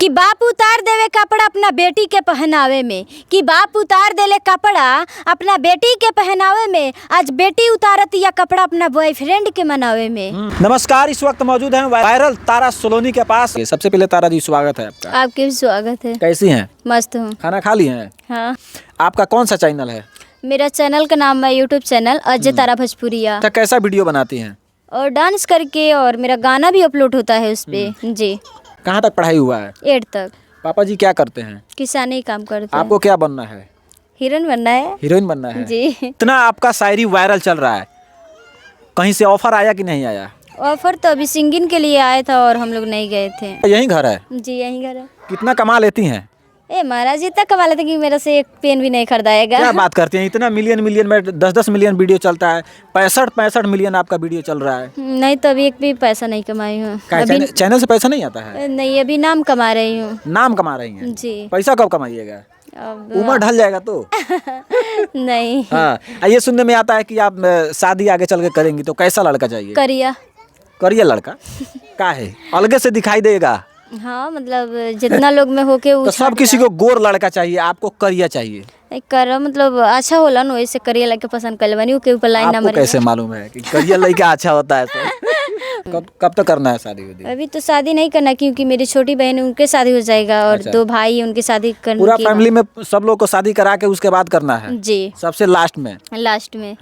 कि बाप उतार देवे कपड़ा अपना बेटी के पहनावे में, कि बाप उतार देले कपड़ा अपना बेटी के पहनावे में, आज बेटी उतारत या कपड़ा अपना बॉयफ्रेंड के मनावे में। नमस्कार, इस वक्त मौजूद हैं वायरल तारा सोलोनी के पास। सबसे पहले तारा जी स्वागत है आपका। आपके भी स्वागत है। कैसी हैं? मस्त हूँ। खाना खा लिए हैं? हाँ, आपका कौन सा चैनल है? मेरा चैनल का नाम है यूट्यूब चैनल अजय तारा भोजपुरिया। तो कैसा वीडियो बनाती हैं? और डांस करके, और मेरा गाना भी अपलोड होता है उस पे। जी। कहाँ तक पढ़ाई हुआ है? 8 तक। पापा जी क्या करते हैं? किसानी काम करते हैं। आपको क्या बनना है? हीरोइन बनना है। हीरोइन बनना है जी। इतना आपका शायरी वायरल चल रहा है, कहीं से ऑफर आया कि नहीं आया? ऑफर तो अभी सिंगिंग के लिए आया था और हम लोग नहीं गए थे। यही घर है? जी, यहीं घर है। कितना कमा लेती हैं? महाराज जी तक कमा लेते कि मेरा से एक पेन भी नहीं खरीदाएगा। क्या बात करती हैं? इतना मिलियन में 10 मिलियन वीडियो चलता है, 65 मिलियन आपका वीडियो चल रहा है। नहीं, तो अभी एक भी पैसा नहीं कमाई हूँ। अभी चैनल से पैसा नहीं आता है? नहीं, अभी नाम कमा रही हूँ। नाम कमा रही हैं? जी। पैसा कब कमाइएगा? अब उम्र ढल जाएगा तो। नहीं। हाँ, ये सुनने में आता है कि आप शादी आगे चल के करेंगी, तो कैसा लड़का चाहिए? करिया। करिए लड़का का है, अलग से दिखाई देगा। हाँ, मतलब जितना लोग में होके तो सब किसी को गोर लड़का चाहिए, आपको करिया चाहिए। कर मतलब अच्छा होला न, वैसे करिया लड़के पसंद कर लेवानी के ऊपर लाइन आपको नंबर। कैसे मालूम है कि करिया लड़का अच्छा होता है? कब तक करना है शादी? अभी तो शादी नहीं करना, क्योंकि मेरी छोटी बहन है, उनके शादी हो जाएगा और अच्छा। 2 भाई उनकी शादी करने पूरा के फैमिली में सब लोग को शादी करा के उसके बाद करना है? जी, सबसे लास्ट में? लास्ट में।